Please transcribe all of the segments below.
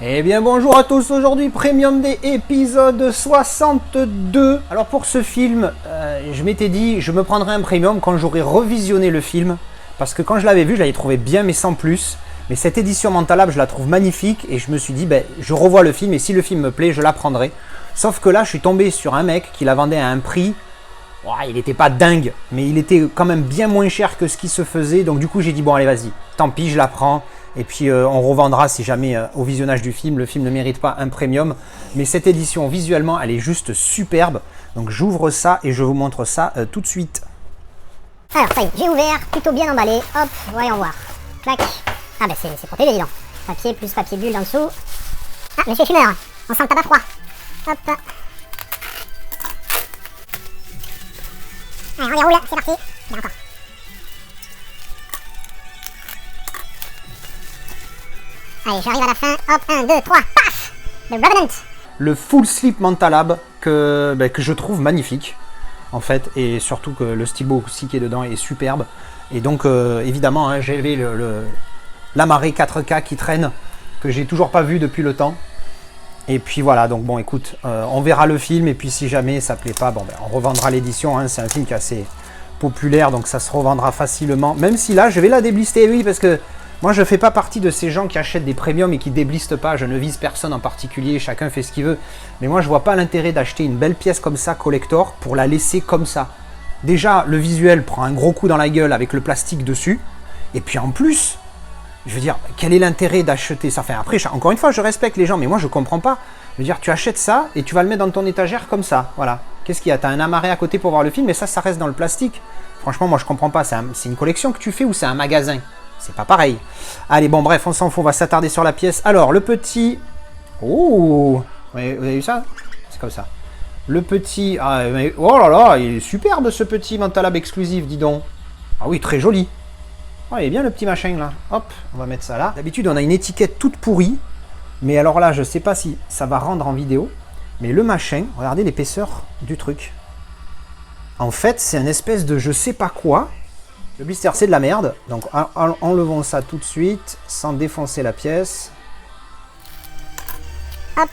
Eh bien bonjour à tous, aujourd'hui Premium Day épisode 62. Alors pour ce film, je m'étais dit je me prendrai un Premium quand j'aurai revisionné le film. Parce que quand je l'avais vu, je l'avais trouvé bien mais sans plus. Mais cette édition Mentalab, je la trouve magnifique et je me suis dit je revois le film et si le film me plaît, je la prendrai. Sauf que là, je suis tombé sur un mec qui la vendait à un prix. Ouais, il n'était pas dingue, mais il était quand même bien moins cher que ce qui se faisait. Donc du coup, j'ai dit bon allez vas-y, tant pis, je la prends. Et puis on revendra si jamais au visionnage du film. Le film ne mérite pas un premium. Mais cette édition, visuellement, elle est juste superbe. Donc j'ouvre ça et je vous montre ça tout de suite. Alors ça y est, j'ai ouvert, plutôt bien emballé. Hop, voyons voir. Clac. Ah bah c'est protégé, dis donc. Papier plus papier bulle en dessous. Ah, monsieur fumeur, on sent le tabac froid. Hop. Allez, on déroule, c'est parti. Bien encore. Allez, j'arrive à la fin. Hop, 1, 2, 3, paf. The Revenant. Le Full Sleep Mentalab que je trouve magnifique en fait, et surtout que le steelbook aussi qui est dedans est superbe. Et donc évidemment hein, j'ai la marée 4K qui traîne, que j'ai toujours pas vu depuis le temps. Et puis voilà, donc bon écoute, on verra le film et puis si jamais ça plaît pas, on revendra l'édition, hein. C'est un film qui est assez populaire donc ça se revendra facilement, même si là je vais la déblister, oui, parce que moi je fais pas partie de ces gens qui achètent des premiums et qui déblistent pas, je ne vise personne en particulier, chacun fait ce qu'il veut, mais moi je vois pas l'intérêt d'acheter une belle pièce comme ça collector pour la laisser comme ça. Déjà le visuel prend un gros coup dans la gueule avec le plastique dessus, et puis en plus, je veux dire, quel est l'intérêt d'acheter ça? Enfin après, encore une fois, je respecte les gens, mais moi je comprends pas. Je veux dire, tu achètes ça et tu vas le mettre dans ton étagère comme ça, voilà. Qu'est-ce qu'il y a? T'as un amarré à côté pour voir le film, mais ça reste dans le plastique. Franchement, moi je comprends pas. C'est une collection que tu fais ou c'est un magasin? C'est pas pareil. Allez, bon bref, on s'en fout, on va s'attarder sur la pièce. Alors, le petit... Oh, vous avez vu ça? C'est comme ça. Le petit... Ah, mais... Oh là là, il est superbe ce petit Mentalab exclusif, dis donc. Ah oui, très joli. Oh, il est bien le petit machin là. Hop, on va mettre ça là. D'habitude, on a une étiquette toute pourrie. Mais alors là, je sais pas si ça va rendre en vidéo. Mais le machin, regardez l'épaisseur du truc. En fait, c'est une espèce de je sais pas quoi. Le blister, c'est de la merde. Donc, enlevons ça tout de suite, sans défoncer la pièce. Hop.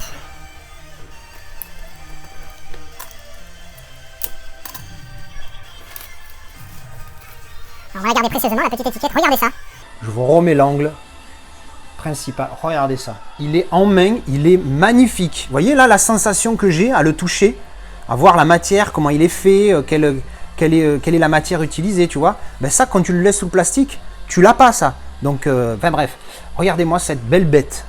Alors, on va regarder précisément la petite étiquette. Regardez ça. Je vous remets l'angle principal. Regardez ça. Il est en main, il est magnifique. Vous voyez là la sensation que j'ai à le toucher, à voir la matière, comment il est fait, quelle est la matière utilisée, tu vois. Ben ça, quand tu le laisses sous le plastique, tu l'as pas ça. Donc, enfin bref, regardez-moi cette belle bête.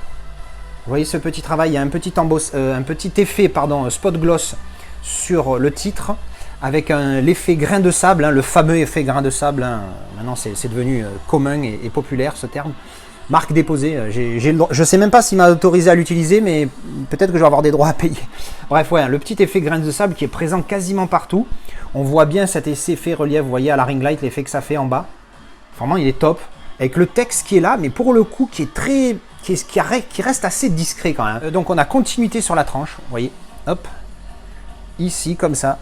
Vous voyez ce petit travail, il y a un petit effet, pardon, spot gloss sur le titre, avec l'effet grain de sable, hein, le fameux effet grain de sable. Hein. Maintenant, c'est devenu commun et populaire ce terme. Marque déposée, je sais même pas s'il m'a autorisé à l'utiliser, mais peut-être que je vais avoir des droits à payer. Bref, ouais, le petit effet grain de sable qui est présent quasiment partout. On voit bien cet effet relief, vous voyez à la ring light, l'effet que ça fait en bas. Vraiment, il est top. Avec le texte qui est là, mais pour le coup, qui reste assez discret quand même. Donc, on a continuité sur la tranche, vous voyez, hop, ici, comme ça.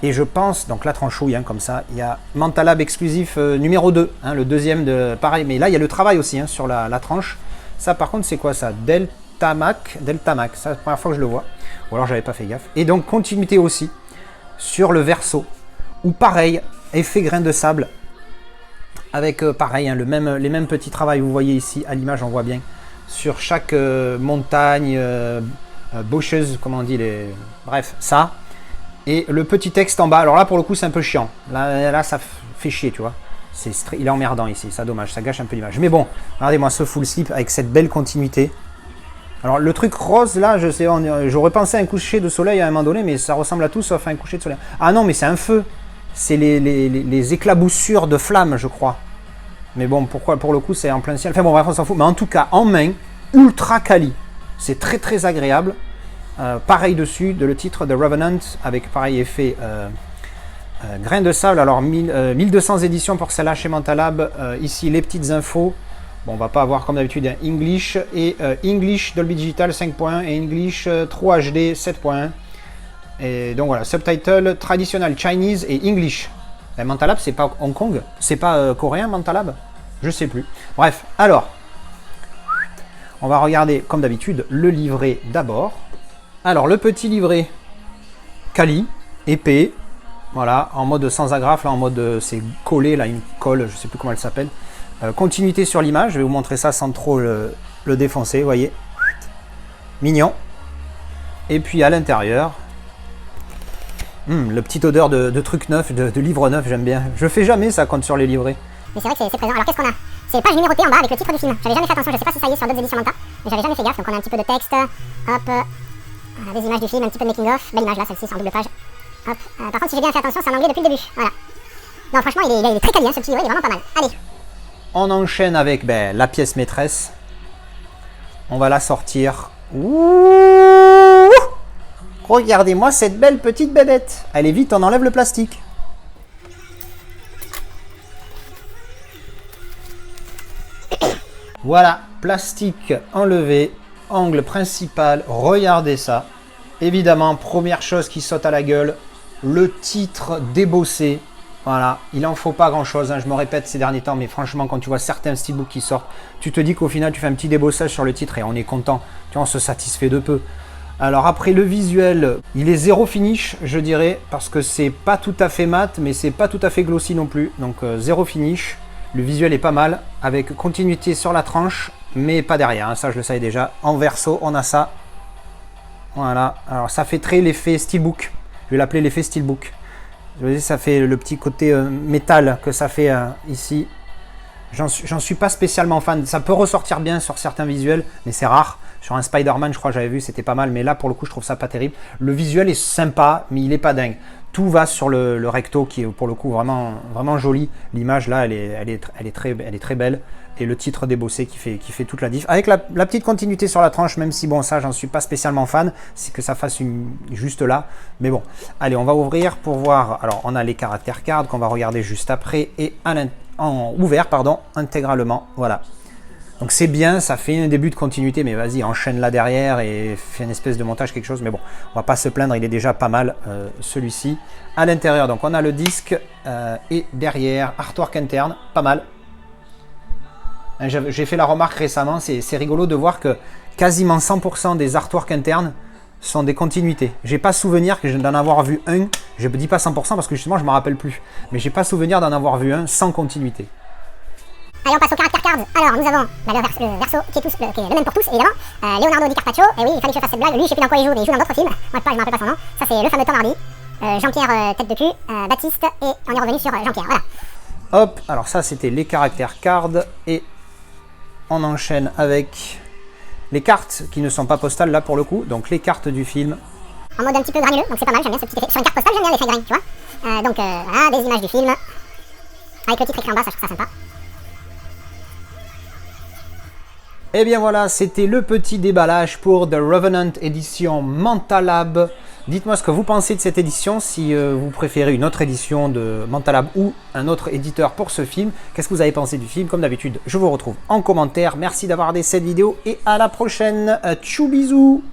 Et je pense, donc la tranchouille, hein, comme ça, il y a Mentalab exclusif numéro 2, hein, le deuxième de pareil, mais là il y a le travail aussi hein, sur la tranche. Ça par contre c'est quoi ça? Deltamac, ça c'est la première fois que je le vois, ou alors j'avais pas fait gaffe. Et donc continuité aussi sur le verso, où pareil, effet grain de sable, avec pareil, hein, les mêmes petits travails, vous voyez ici, à l'image on voit bien, sur chaque montagne, boucheuse, comment on dit, bref, ça. Et le petit texte en bas, alors là pour le coup c'est un peu chiant, là ça fait chier tu vois, il est emmerdant ici, ça dommage, ça gâche un peu l'image. Mais bon, regardez-moi ce full slip avec cette belle continuité. Alors le truc rose là, je sais, j'aurais pensé à un coucher de soleil à un moment donné, mais ça ressemble à tout sauf à un coucher de soleil. Ah non mais c'est un feu, c'est les éclaboussures de flammes je crois. Mais bon, pourquoi pour le coup c'est en plein ciel, enfin bon bref on s'en fout, mais en tout cas en main, ultra quali, c'est très très agréable. Pareil dessus, de le titre de Revenant, avec pareil effet grain de sable. Alors 1200 éditions pour celle-là chez Mentalab. Ici les petites infos. Bon, on va pas avoir comme d'habitude un English et English Dolby Digital 5 points et English True HD 7 points. Et donc voilà, subtitle traditional Chinese et English. Mentalab, c'est pas Hong Kong, c'est pas coréen Mentalab, je sais plus. Bref, alors On va regarder, comme d'habitude, le livret d'abord. Alors, le petit livret Kali, épais, voilà, en mode sans agrafe, là, en mode c'est collé, là, une colle, je sais plus comment elle s'appelle. Continuité sur l'image, je vais vous montrer ça sans trop le défoncer, vous voyez. Mignon. Et puis à l'intérieur, le petit odeur de truc neuf, de livre neuf, j'aime bien. Je fais jamais ça quand sur les livrets. Mais c'est vrai que c'est présent. Alors qu'est-ce qu'on a? C'est les pages numérotées en bas avec le titre du film. J'avais jamais fait attention, je sais pas si ça y est sur d'autres éditions Manta, mais j'avais jamais fait gaffe. Donc on a un petit peu de texte, hop, des images du film, un petit peu de making of. Belle image là, celle-ci, c'est en double page. Hop. Par contre, si j'ai bien fait attention, c'est en anglais depuis le début. Voilà. Non, franchement, il est très quali, hein, ce petit livret, il est vraiment pas mal. Allez. On enchaîne avec la pièce maîtresse. On va la sortir. Ouh, regardez-moi cette belle petite bébête. Allez vite, on enlève le plastique. Voilà, plastique enlevé, angle principal, regardez ça. Évidemment, première chose qui saute à la gueule, le titre débossé. Voilà, il en faut pas grand chose, hein, je me répète ces derniers temps, mais franchement, quand tu vois certains steelbooks qui sortent, tu te dis qu'au final, tu fais un petit débossage sur le titre et on est content. Tu vois, on se satisfait de peu. Alors après, le visuel, il est zéro finish, je dirais, parce que c'est pas tout à fait mat, mais c'est pas tout à fait glossy non plus. Donc zéro finish. Le visuel est pas mal, avec continuité sur la tranche, mais pas derrière, hein, ça je le savais déjà. En verso, on a ça. Voilà, alors ça fait très l'effet steelbook. Je vais l'appeler l'effet steelbook. Vous voyez, ça fait le petit côté métal que ça fait ici. J'en suis pas spécialement fan. Ça peut ressortir bien sur certains visuels, mais c'est rare. Sur un Spider-Man, je crois que j'avais vu, c'était pas mal. Mais là, pour le coup, je trouve ça pas terrible. Le visuel est sympa, mais il est pas dingue. Tout va sur le recto qui est pour le coup vraiment, vraiment joli. L'image là, elle est très belle. Et le titre débossé qui fait toute la diff. Avec la petite continuité sur la tranche, même si bon, ça, j'en suis pas spécialement fan. C'est que ça fasse juste là. Mais bon, allez, on va ouvrir pour voir. Alors, on a les caractères cards qu'on va regarder juste après. Et ouvert, pardon, intégralement. Voilà. Donc c'est bien, ça fait un début de continuité, mais vas-y, enchaîne là derrière et fais une espèce de montage, quelque chose. Mais bon, on va pas se plaindre, il est déjà pas mal celui-ci. À l'intérieur, donc on a le disque et derrière, artwork interne, pas mal. J'ai fait la remarque récemment, c'est rigolo de voir que quasiment 100% des artworks internes sont des continuités. J'ai pas souvenir d'en avoir vu un, je ne dis pas 100% parce que justement je ne me rappelle plus, mais j'ai pas souvenir d'en avoir vu un sans continuité. Allez, on passe au caractère card. Alors, nous avons le verso qui est le même pour tous, évidemment. Leonardo Di Carpaccio. Et oui, il fallait que je fasse cette blague. Lui, je sais plus dans quoi il joue, mais il joue dans d'autres films. Moi, je me rappelle pas son nom. Ça, c'est le fameux Tom Hardy. Jean-Pierre tête de cul, Baptiste. Et on est revenu sur Jean-Pierre. Voilà. Hop, alors ça, c'était les caractères cards. Et on enchaîne avec les cartes qui ne sont pas postales, là, pour le coup. Donc, les cartes du film. En mode un petit peu granuleux. Donc, c'est pas mal. J'aime bien ce petit effet. Sur une carte postale, j'aime bien l'effet grain, tu vois. Donc, voilà, des images du film. Avec le titre écrit en bas, ça, je trouve ça sympa. Et bien voilà, c'était le petit déballage pour The Revenant édition Mentalab. Dites-moi ce que vous pensez de cette édition, si vous préférez une autre édition de Mentalab ou un autre éditeur pour ce film. Qu'est-ce que vous avez pensé du film? Comme d'habitude, je vous retrouve en commentaire. Merci d'avoir regardé cette vidéo et à la prochaine. Tchou bisous.